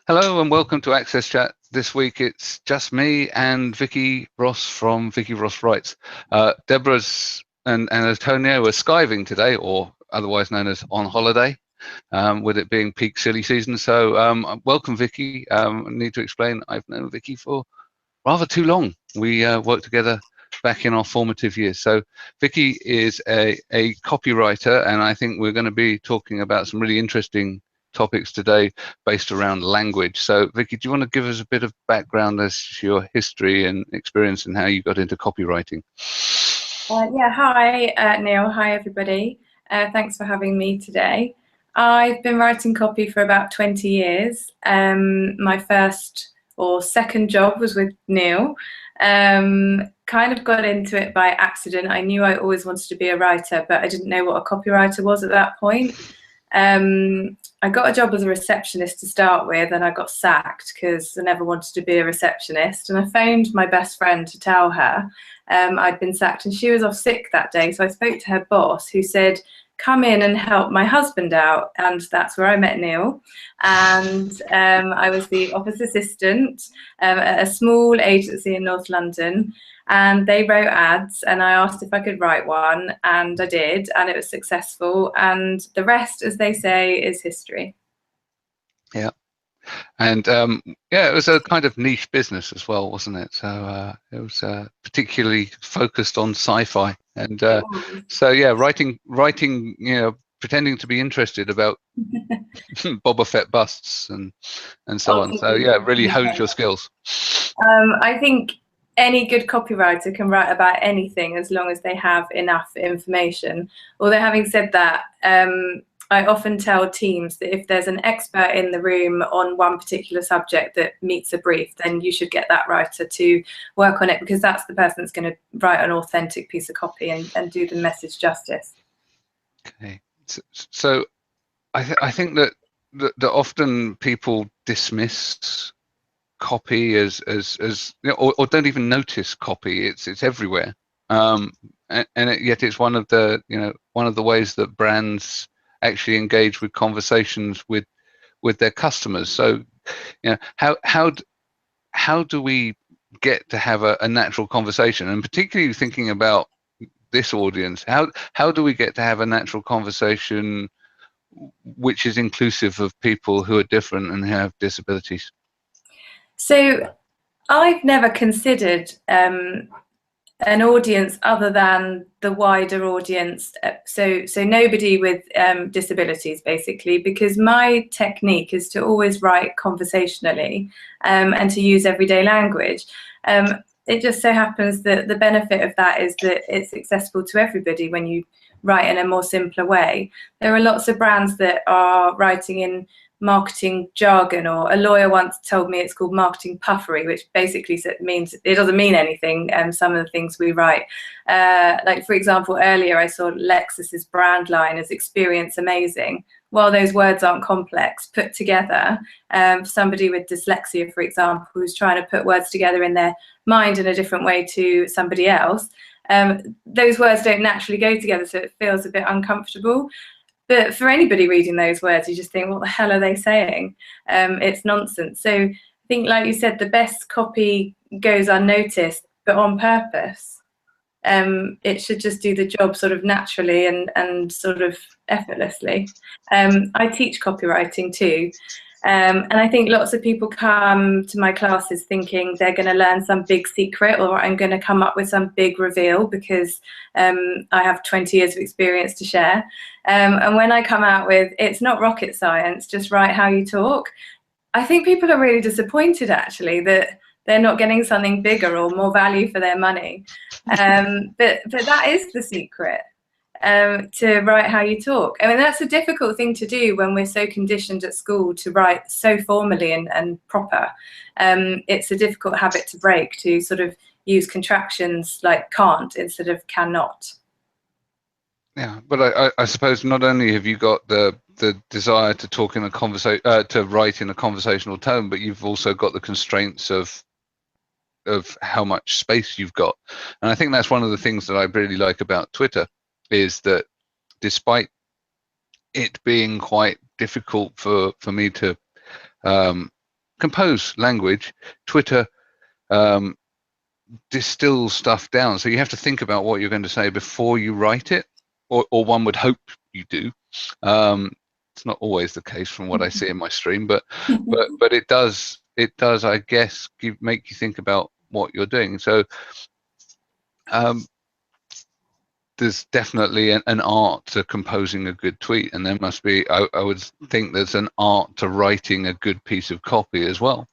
Hello and welcome to AXSchat. This week it's just me and Vikki Ross from Vikki Ross Writes. Debra's and Antonio are skiving today, or otherwise known as on holiday, with it being peak silly season. So welcome, Vikki. I need to explain, I've known Vikki for rather too long. We worked together back in our formative years. So Vikki is a copywriter, and I think we're going to be talking about some really interesting topics today based around language. So Vikki, do you want to give us a bit of background as to your history and experience and how you got into copywriting? Yeah, hi Neil, hi everybody. Thanks for having me today. I've been writing copy for about 20 years. My first or second job was with Neil. Kind of got into it by accident. I knew I always wanted to be a writer, but I didn't know what a copywriter was at that point. I got a job as a receptionist to start with, and I got sacked because I never wanted to be a receptionist. And I phoned my best friend to tell her I'd been sacked, and she was off sick that day. So I spoke to her boss, who said, come in and help my husband out. And that's where I met Neil. And I was the office assistant at a small agency in North London. And they wrote ads, and I asked if I could write one, and I did, and it was successful. And the rest, as they say, is history. Yeah. And yeah, it was a kind of niche business as well, wasn't it? So it was particularly focused on sci-fi, and so yeah, writing, you know, pretending to be interested about Boba Fett busts and so on. So yeah, it really honed your skills. I think any good copywriter can write about anything as long as they have enough information. Although having said that, I often tell teams that if there's an expert in the room on one particular subject that meets a brief, then you should get that writer to work on it, because that's the person that's going to write an authentic piece of copy and do the message justice. Okay. So I think that often people dismiss copy as you know, or don't even notice copy. It's everywhere, and yet it's one of the ways that brands actually engage with conversations with their customers. So you know, how do we get to have a natural conversation, and particularly thinking about this audience, how do we get to have a natural conversation which is inclusive of people who are different and who have disabilities? So I've never considered an audience other than the wider audience, so nobody with disabilities, basically, because my technique is to always write conversationally and to use everyday language. It just so happens that the benefit of that is that it's accessible to everybody when you write in a more simpler way. There are lots of brands that are writing in marketing jargon, or a lawyer once told me it's called marketing puffery, which basically means it doesn't mean anything. Some of the things we write, like for example, earlier I saw Lexus's brand line as experience amazing. While those words aren't complex, put together, somebody with dyslexia, for example, who's trying to put words together in their mind in a different way to somebody else, those words don't naturally go together, so it feels a bit uncomfortable. But for anybody reading those words, you just think, what the hell are they saying? It's nonsense. So I think, like you said, the best copy goes unnoticed, but on purpose. It should just do the job sort of naturally and sort of effortlessly. I teach copywriting too. And I think lots of people come to my classes thinking they're going to learn some big secret, or I'm going to come up with some big reveal because I have 20 years of experience to share. And when I come out with, it's not rocket science, just write how you talk, I think people are really disappointed, actually, that they're not getting something bigger or more value for their money. But that is the secret. To write how you talk. I mean, that's a difficult thing to do when we're so conditioned at school to write so formally and proper. It's a difficult habit to break, to sort of use contractions like can't instead of cannot. Yeah, but I suppose not only have you got the desire to talk in a to write in a conversational tone, but you've also got the constraints of how much space you've got. And I think that's one of the things that I really like about Twitter, is that despite it being quite difficult for me to compose language. Twitter distills stuff down, so you have to think about what you're going to say before you write it, or one would hope you do. It's not always the case from what I see in my stream, but it does, I guess, make you think about what you're doing. So there's definitely an art to composing a good tweet, and there must be, I would think there's an art to writing a good piece of copy as well.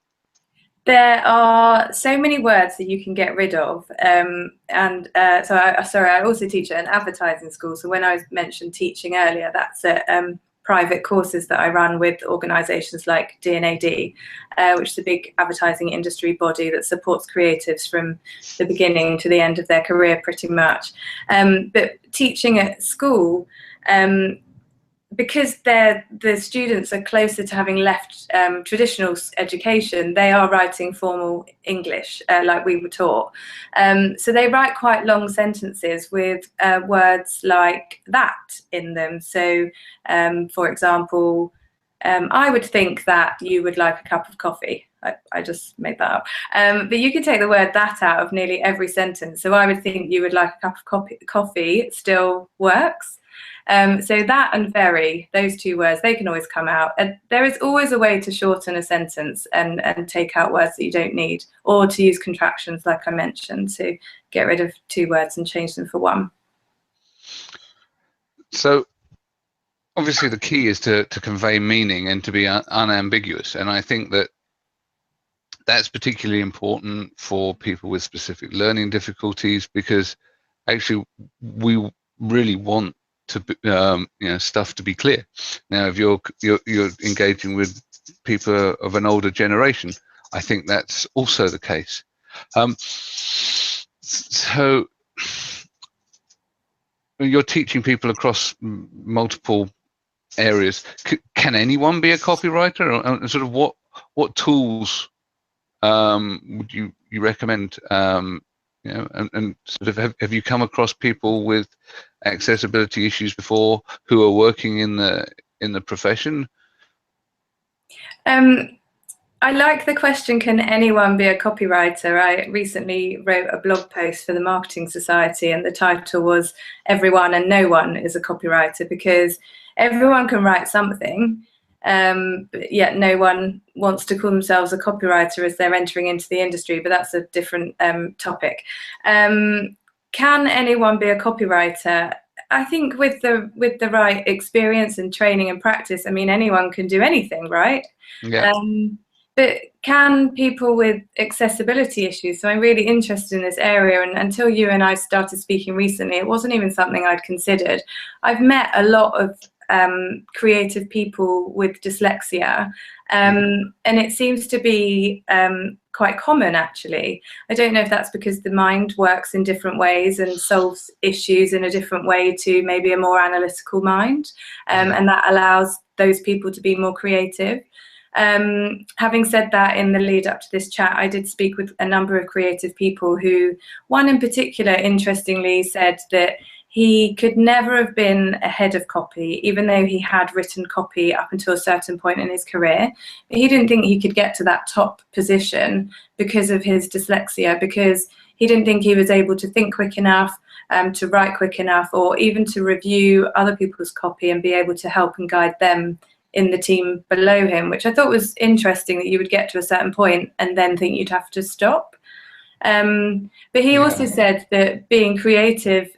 There are so many words that you can get rid of, so I also teach at an advertising school. So when I mentioned teaching earlier, that's at private courses that I run with organisations like D&AD, which is a big advertising industry body that supports creatives from the beginning to the end of their career, pretty much. But teaching at school, because the students are closer to having left traditional education, they are writing formal English like we were taught. So they write quite long sentences with words like that in them. So, for example, I would think that you would like a cup of coffee. I just made that up. But you can take the word that out of nearly every sentence. So I would think you would like a cup of coffee still works. So that and very, those two words, they can always come out. And there is always a way to shorten a sentence and take out words that you don't need, or to use contractions like I mentioned, to get rid of two words and change them for one. So obviously the key is to convey meaning and to be unambiguous. And I think that that's particularly important for people with specific learning difficulties, because actually we really want to stuff to be clear. Now, if you're engaging with people of an older generation, I think that's also the case. So you're teaching people across multiple areas. Can anyone be a copywriter? Or sort of what tools would you recommend? And sort of have you come across people with accessibility issues before who are working in the profession? I like the question, can anyone be a copywriter? I recently wrote a blog post for the Marketing Society, and the title was "Everyone and No One is a Copywriter," because everyone can write something, but yet no one wants to call themselves a copywriter as they're entering into the industry, but that's a different topic. Can anyone be a copywriter? I think with the right experience and training and practice, I mean, anyone can do anything, right? Yeah. But can people with accessibility issues? So I'm really interested in this area, and until you and I started speaking recently, it wasn't even something I'd considered. I've met a lot of creative people with dyslexia, and it seems to be quite common, actually. I don't know if that's because the mind works in different ways and solves issues in a different way to maybe a more analytical mind, and that allows those people to be more creative. Having said that, in the lead up to this chat, I did speak with a number of creative people who, one in particular, interestingly, said that he could never have been a head of copy, even though he had written copy up until a certain point in his career. But he didn't think he could get to that top position because of his dyslexia, because he didn't think he was able to think quick enough, to write quick enough, or even to review other people's copy and be able to help and guide them in the team below him, which I thought was interesting, that you would get to a certain point and then think you'd have to stop. But he also said that being creative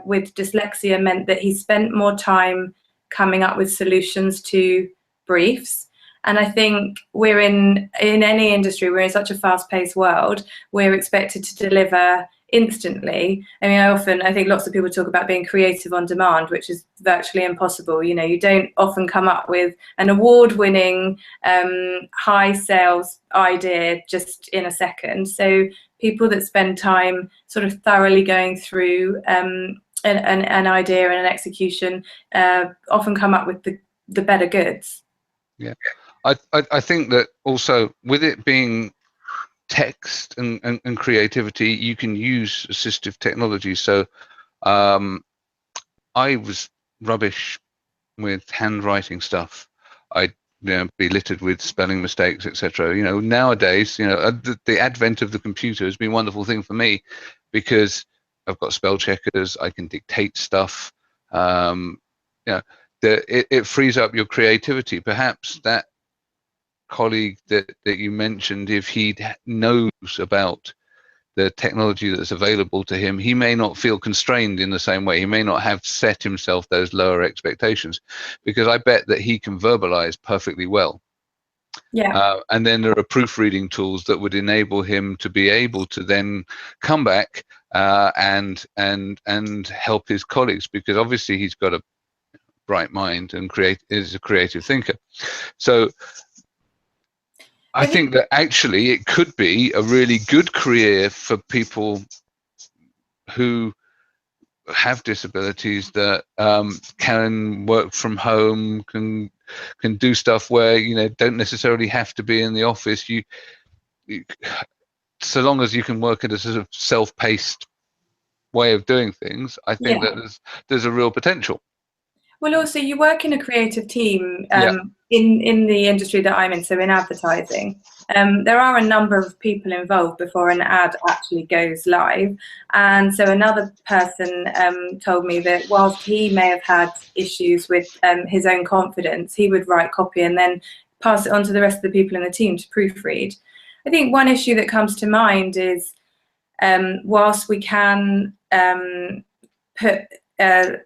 with dyslexia meant that he spent more time coming up with solutions to briefs. And I think we're in any industry, we're in such a fast-paced world, we're expected to deliver instantly. I mean, I think lots of people talk about being creative on demand, which is virtually impossible. You know, you don't often come up with an award-winning high sales idea just in a second. So people that spend time sort of thoroughly going through an idea and an execution often come up with the better goods. Yeah, I think that also with it being text and creativity, you can use assistive technology. So I was rubbish with handwriting stuff. I be littered with spelling mistakes, etc. Nowadays, the advent of the computer has been a wonderful thing for me, because I've got spell checkers, I can dictate stuff. It frees up your creativity. Perhaps that colleague that you mentioned, if he knows about the technology that's available to him, he may not feel constrained in the same way. He may not have set himself those lower expectations, because I bet that he can verbalize perfectly well. Yeah. And then there are proofreading tools that would enable him to be able to then come back and help his colleagues, because obviously he's got a bright mind and is a creative thinker. So I think that actually it could be a really good career for people who have disabilities, that can work from home, can do stuff where don't necessarily have to be in the office. You so long as you can work in a sort of self-paced way of doing things, I think that there's a real potential. Well, also you work in a creative team in the industry that I'm in, so in advertising. There are a number of people involved before an ad actually goes live. And so another person told me that whilst he may have had issues with his own confidence, he would write copy and then pass it on to the rest of the people in the team to proofread. I think one issue that comes to mind is whilst we can put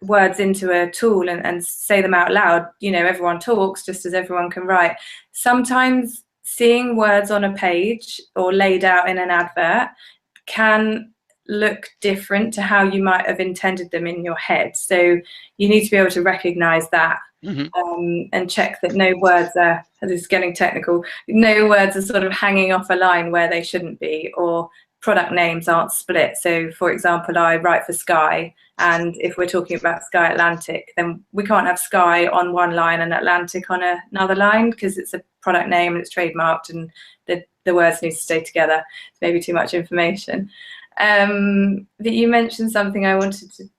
words into a tool and say them out loud, everyone talks just as everyone can write. Sometimes seeing words on a page or laid out in an advert can look different to how you might have intended them in your head. So you need to be able to recognize that. And check that no words are, this is getting technical, no words are sort of hanging off a line where they shouldn't be, or product names aren't split. So for example, I write for Sky, and if we're talking about Sky Atlantic, then we can't have Sky on one line and Atlantic on another line, because it's a product name and it's trademarked, and the words need to stay together. It's maybe too much information. But you mentioned something I wanted to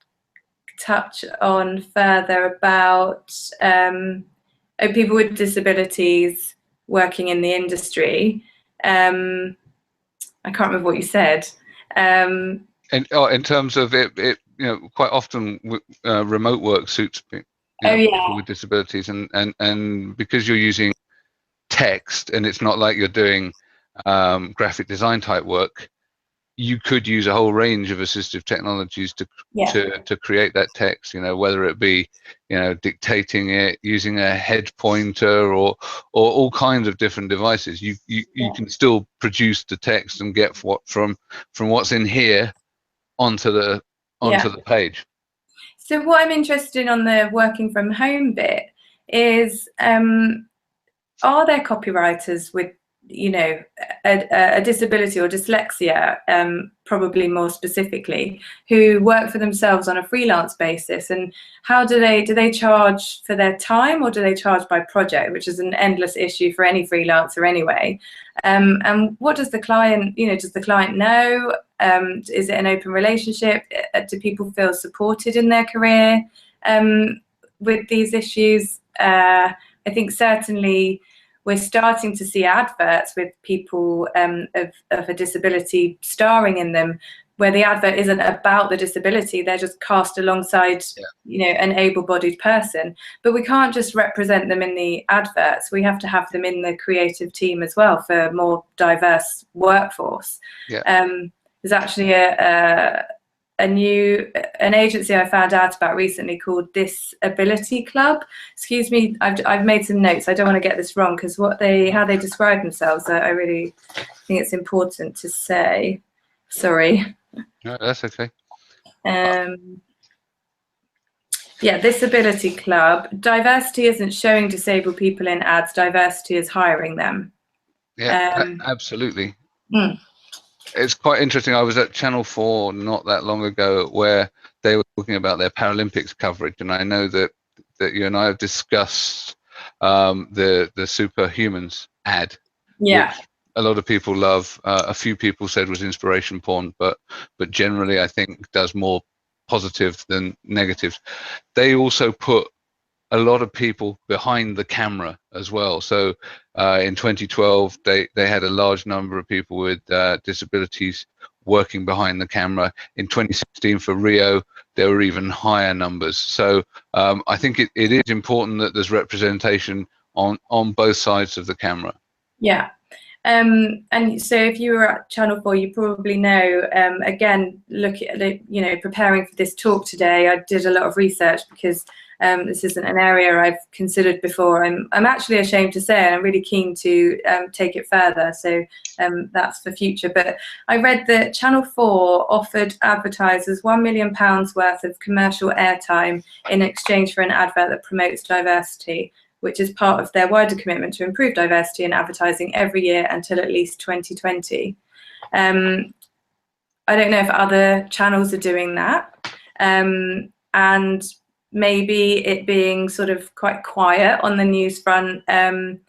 touch on further about people with disabilities working in the industry. I can't remember what you said. And in terms of it quite often remote work suits people with disabilities, and because you're using text and it's not like you're doing graphic design type work, you could use a whole range of assistive technologies to create that text, whether it be dictating it, using a head pointer, or all kinds of different devices. You can still produce the text and get from what's in here onto the page. So what I'm interested in on the working from home bit is, are there copywriters with a disability or dyslexia, probably more specifically, who work for themselves on a freelance basis? And how do they charge for their time, or do they charge by project, which is an endless issue for any freelancer anyway? And what does the client, does the client know? Is it an open relationship? Do people feel supported in their career with these issues? I think certainly we're starting to see adverts with people of a disability starring in them, where the advert isn't about the disability, they're just cast alongside an able-bodied person. But we can't just represent them in the adverts, we have to have them in the creative team as well for a more diverse workforce. There's actually an agency I found out about recently called Disability Club. Excuse me, I've made some notes. I don't want to get this wrong, because how they describe themselves, I really think it's important to say. Sorry. No, that's okay. Disability Club. Diversity isn't showing disabled people in ads. Diversity is hiring them. Absolutely. It's quite interesting. I was at Channel 4 not that long ago, where they were talking about their Paralympics coverage, and I know that you and I have discussed the Superhumans ad, which a lot of people love. A few people said was inspiration porn, but generally I think does more positive than negative. They also put a lot of people behind the camera as well. So in 2012, they had a large number of people with disabilities working behind the camera. In 2016 for Rio, there were even higher numbers. So I think it is important that there's representation on both sides of the camera. Yeah. And so if you were at Channel 4, you probably know, again, preparing for this talk today, I did a lot of research because this isn't an area I've considered before. I'm actually ashamed to say, and I'm really keen to take it further. So that's for future. But I read that Channel 4 offered advertisers £1 million worth of commercial airtime in exchange for an advert that promotes diversity, which is part of their wider commitment to improve diversity in advertising every year until at least 2020. I don't know if other channels are doing that. And maybe it being sort of quite quiet on the news front. I'd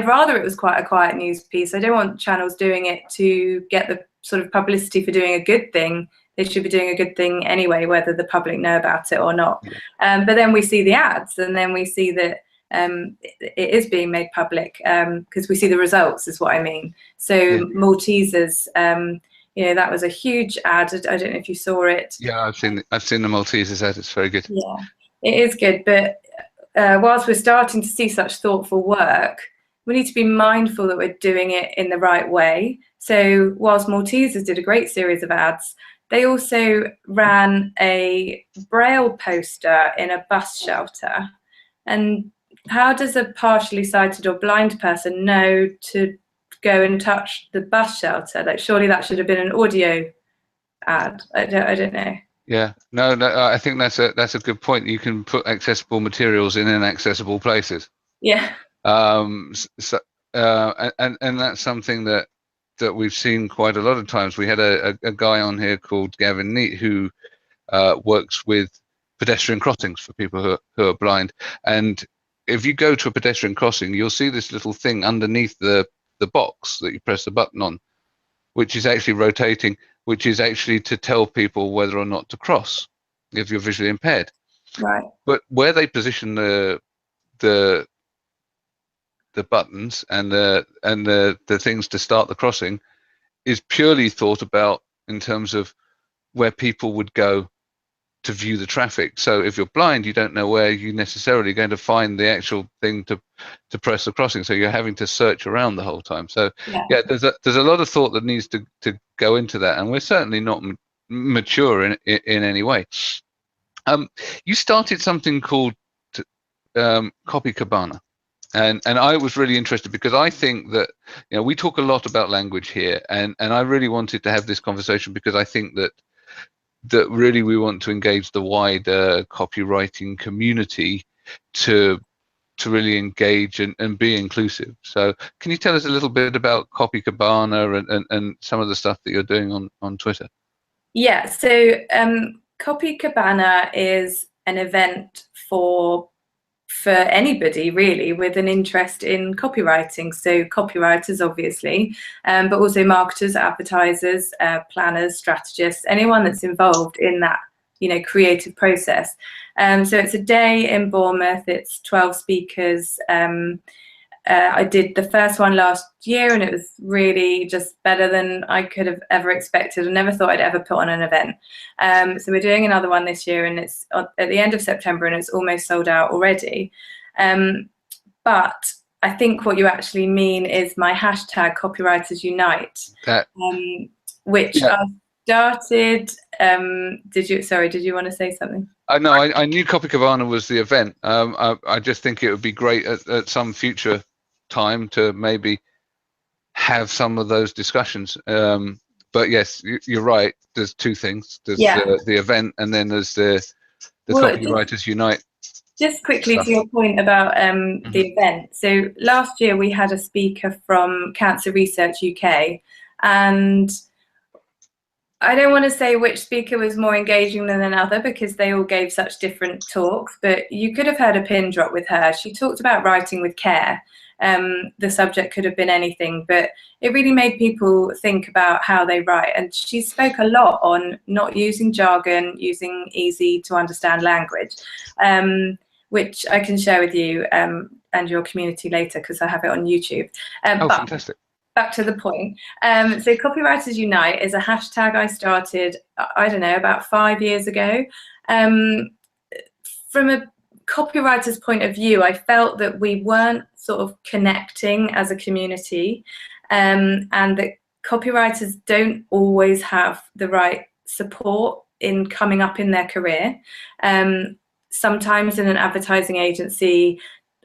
rather it was quite a quiet news piece. I don't want channels doing it to get the sort of publicity for doing a good thing. They should be doing a good thing anyway, whether the public know about it or not. But then we see the ads, and then we see that it is being made public because we see the results, is what I mean. So Maltesers, that was a huge ad. I don't know if you saw it. Yeah, I've seen the Maltesers ad. It's very good. Yeah, it is good. But whilst we're starting to see such thoughtful work, we need to be mindful that we're doing it in the right way. So whilst Maltesers did a great series of ads, they also ran a Braille poster in a bus shelter. And how does a partially sighted or blind person know to go and touch the bus shelter? Like, surely that should have been an audio ad. I don't know. Yeah, no, I think that's a good point. You can put accessible materials in inaccessible places. Yeah. And that's something that we've seen quite a lot of times. We had a guy on here called Gavin Neat who works with pedestrian crossings for people who are blind. And if you go to a pedestrian crossing, you'll see this little thing underneath the box that you press the button on, which is actually rotating, which is actually to tell people whether or not to cross if you're visually impaired. Right. But where they position the buttons and the things to start the crossing is purely thought about in terms of where people would go to view the traffic. So if you're blind, you don't know where you're necessarily going to find the actual thing to press the crossing. So you're having to search around the whole time. So yeah, there's a lot of thought that needs to go into that, and we're certainly not mature in any way. You started something called Cabana. And I was really interested because I think that, we talk a lot about language here, and I really wanted to have this conversation because I think that really we want to engage the wider copywriting community to really engage and be inclusive. So can you tell us a little bit about Cabana and some of the stuff that you're doing on Twitter? Yeah, so Cabana is an event for anybody really with an interest in copywriting. So copywriters, obviously, but also marketers, advertisers, planners, strategists, anyone that's involved in that, creative process. So it's a day in Bournemouth. It's 12 speakers. I did the first one last year, and it was really just better than I could have ever expected. I never thought I'd ever put on an event. So we're doing another one this year, and it's at the end of September, and it's almost sold out already. But I think what you actually mean is my hashtag Copywriters Unite, which I started. Did you want to say something? No, I knew Cabana was the event. I just think it would be great at some future time to maybe have some of those discussions. But yes, you're right. There's two things. There's the event, and then there's the Copywriters Unite. Just quickly to your point about the event. So last year we had a speaker from Cancer Research UK, and I don't want to say which speaker was more engaging than another because they all gave such different talks, but you could have heard a pin drop with her. She talked about writing with care. The subject could have been anything, but it really made people think about how they write. And she spoke a lot on not using jargon, using easy to understand language, which I can share with you and your community later, because I have it on YouTube. Oh, but fantastic. Back to the point. So Copywriters Unite is a hashtag I started, I don't know, about 5 years ago. From a copywriter's point of view, I felt that we weren't sort of connecting as a community, and that copywriters don't always have the right support in coming up in their career. Sometimes in an advertising agency,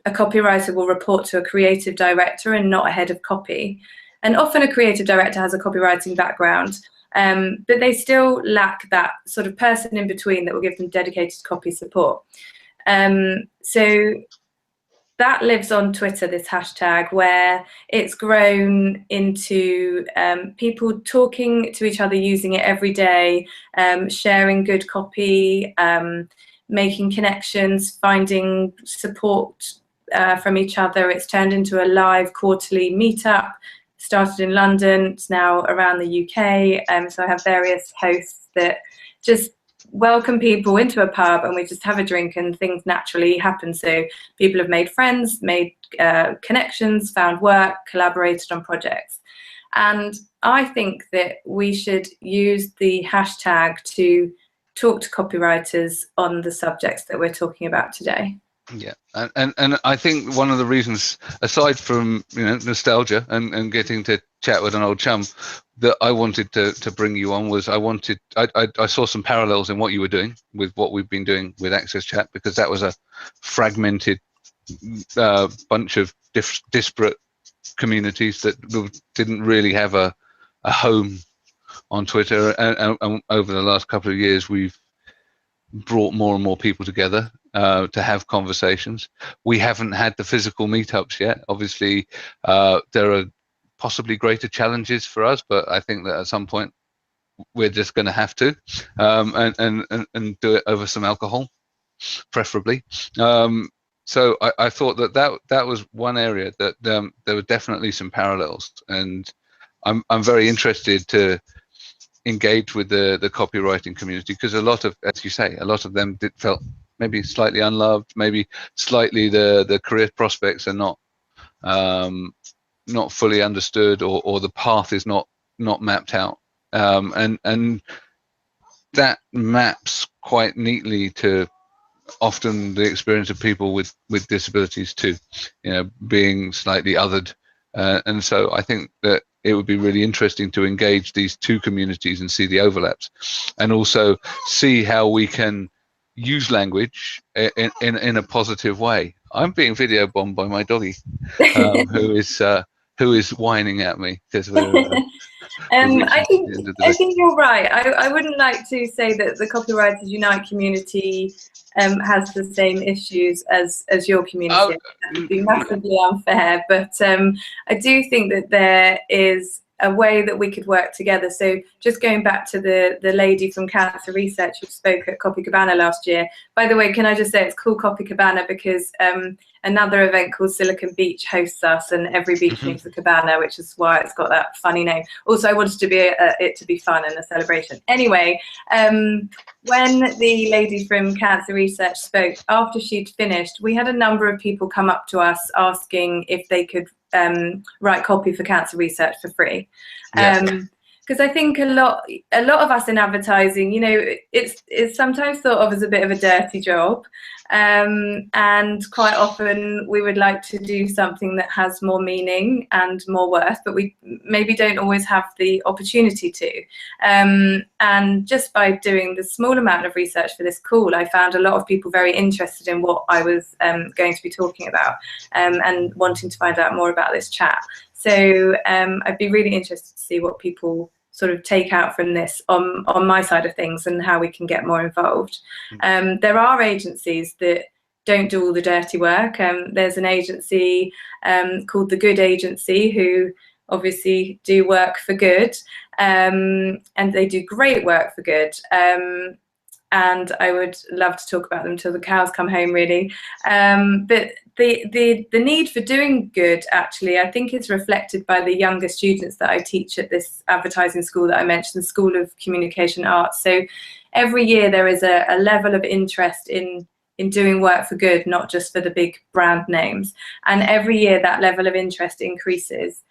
a copywriter will report to a creative director and not a head of copy. And often a creative director has a copywriting background, but they still lack that sort of person in between that will give them dedicated copy support. So that lives on Twitter, this hashtag, where it's grown into people talking to each other, using it every day, sharing good copy, making connections, finding support from each other. It's turned into a live quarterly meetup. Started in London, it's now around the UK. So I have various hosts that just welcome people into a pub, and we just have a drink and things naturally happen. So people have made friends, made connections, found work, collaborated on projects. And I think that we should use the hashtag to talk to copywriters on the subjects that we're talking about today. Yeah, and I think one of the reasons, aside from nostalgia and getting to chat with an old chum, that I wanted to bring you on was I saw some parallels in what you were doing with what we've been doing with AXSchat, because that was a fragmented bunch of disparate communities that didn't really have a home on Twitter, and over the last couple of years we've brought more and more people together to have conversations. We haven't had the physical meetups yet. Obviously, there are possibly greater challenges for us, but I think that at some point we're just going to have to and do it over some alcohol, preferably. So I thought that was one area that there were definitely some parallels, and I'm very interested to engage with the copywriting community, because a lot of, as you say, a lot of them felt maybe slightly unloved, maybe slightly the career prospects are not fully understood, or the path is not mapped out, and that maps quite neatly to often the experience of people with disabilities too, being slightly othered, and so I think that it would be really interesting to engage these two communities and see the overlaps, and also see how we can use language in a positive way. I'm being video bombed by my doggy, who is whining at me because we're I think you're right. I wouldn't like to say that the Copywriters Unite community has the same issues as your community. That would be massively unfair, but I do think that there is a way that we could work together. So just going back to the lady from Cancer Research who spoke at Cabana last year. By the way, can I just say it's called Cabana because another event called Silicon Beach hosts us, and every beach needs a cabana, which is why it's got that funny name. Also, I wanted to be it to be fun and a celebration. Anyway, when the lady from Cancer Research spoke, after she'd finished, we had a number of people come up to us asking if they could write copy for Cancer Research for free. Because I think a lot of us in advertising, it's sometimes thought of as a bit of a dirty job, and quite often we would like to do something that has more meaning and more worth, but we maybe don't always have the opportunity to. And just by doing the small amount of research for this call, I found a lot of people very interested in what I was going to be talking about, and wanting to find out more about this chat. So I'd be really interested to see what people sort of take out from this on my side of things, and how we can get more involved. There are agencies that don't do all the dirty work. There's an agency called The Good Agency, who obviously do work for good, and they do great work for good. And I would love to talk about them till the cows come home, really. But the need for doing good, actually, I think is reflected by the younger students that I teach at this advertising school that I mentioned, School of Communication Arts. So every year there is a level of interest in in doing work for good, not just for the big brand names. And every year that level of interest increases,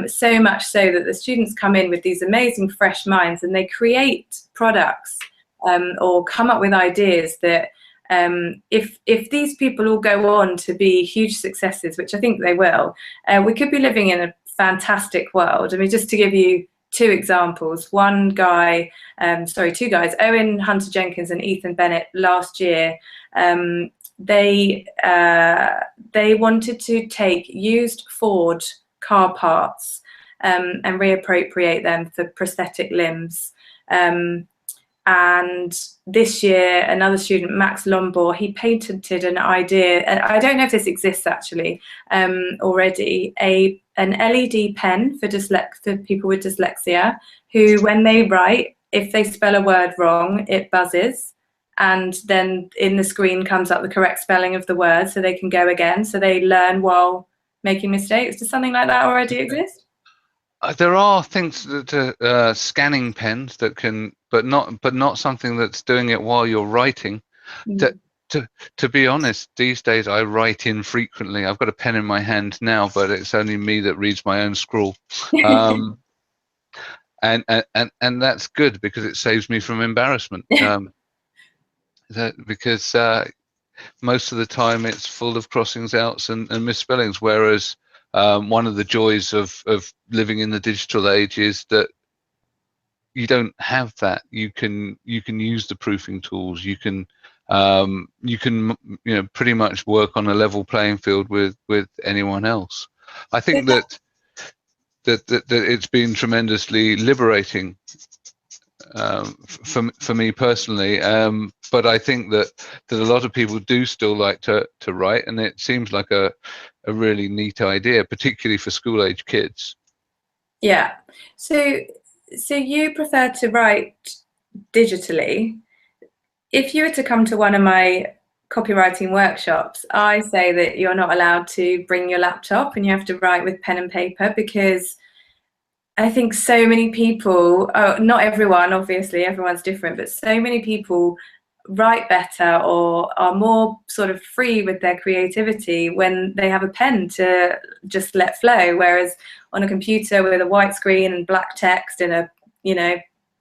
so much so that the students come in with these amazing fresh minds, and they create products or come up with ideas that if these people all go on to be huge successes, which I think they will, we could be living in a fantastic world. I mean, just to give you two examples, two guys, Owen Hunter-Jenkins and Ethan Bennett, last year, they wanted to take used Ford car parts and reappropriate them for prosthetic limbs. And this year, another student, Max Lombor, he patented an idea. I don't know if this exists actually already. An LED pen for people with dyslexia, who, when they write, if they spell a word wrong, it buzzes, and then in the screen comes up the correct spelling of the word, so they can go again. So they learn while making mistakes. Does something like that already exist? There are things that scanning pens that can, but not something that's doing it while you're writing. To be honest, these days I write infrequently. I've got a pen in my hand now, but it's only me that reads my own scrawl, and that's good because it saves me from embarrassment. Because most of the time it's full of crossings outs and misspellings, whereas one of the joys of living in the digital age is that you don't have that. You can use the proofing tools. You can pretty much work on a level playing field with anyone else. I think that it's been tremendously liberating for me personally. But I think that a lot of people do still like to write, and it seems like a really neat idea, particularly for school age kids. Yeah. So you prefer to write digitally. If you were to come to one of my copywriting workshops, I say that you're not allowed to bring your laptop and you have to write with pen and paper, because I think so many people, not everyone, obviously, everyone's different, but so many people write better or are more sort of free with their creativity when they have a pen to just let flow, whereas on a computer with a white screen and black text in a,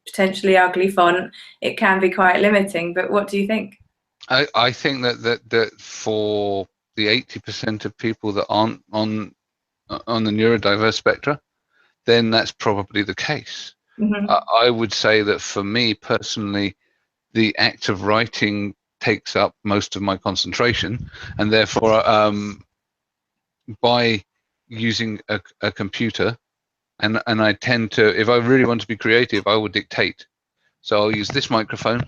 potentially ugly font, it can be quite limiting. But what do you think? I think that for the 80% of people that aren't on the neurodiverse spectrum, then that's probably the case. Mm-hmm. I would say that for me personally, the act of writing takes up most of my concentration, and therefore by using a computer, and I tend to, if I really want to be creative, I will dictate. So I'll use this microphone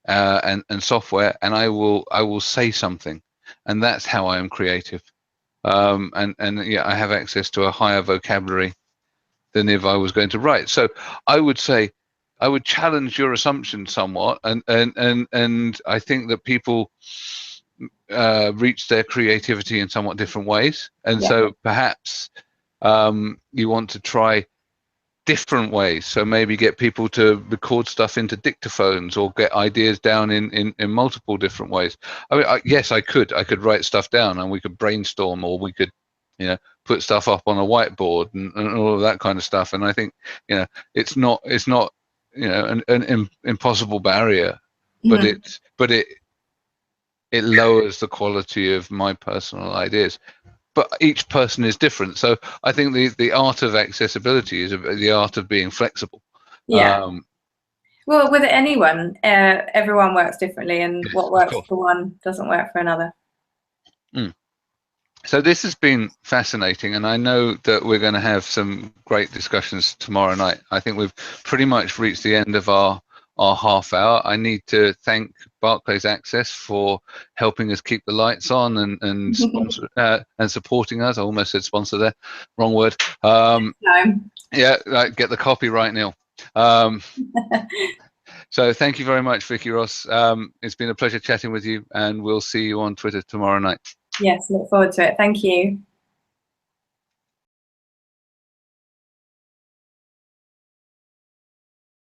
and software, and I will say something, and that's how I am creative. And yeah, I have access to a higher vocabulary than if I was going to write. So I would say, I would challenge your assumption somewhat, and I think that people reach their creativity in somewhat different ways, and so perhaps you want to try different ways. So maybe get people to record stuff into dictaphones, or get ideas down in multiple different ways. I mean, yes, I could write stuff down, and we could brainstorm, or we could put stuff up on a whiteboard and all of that kind of stuff. And I think it's not an impossible barrier, but it lowers the quality of my personal ideas. But each person is different, so I think the art of accessibility is the art of being flexible. Well, with anyone, everyone works differently, and what works for one doesn't work for another. So this has been fascinating, and I know that we're going to have some great discussions tomorrow night. I think we've pretty much reached the end of our half hour. I need to thank Barclays Access for helping us keep the lights on and sponsor, and supporting us. I almost said sponsor there, wrong word. Yeah, get the copy right, Neil. So thank you very much, Vikki Ross. It's been a pleasure chatting with you, and we'll see you on Twitter tomorrow night. Yes, look forward to it. Thank you.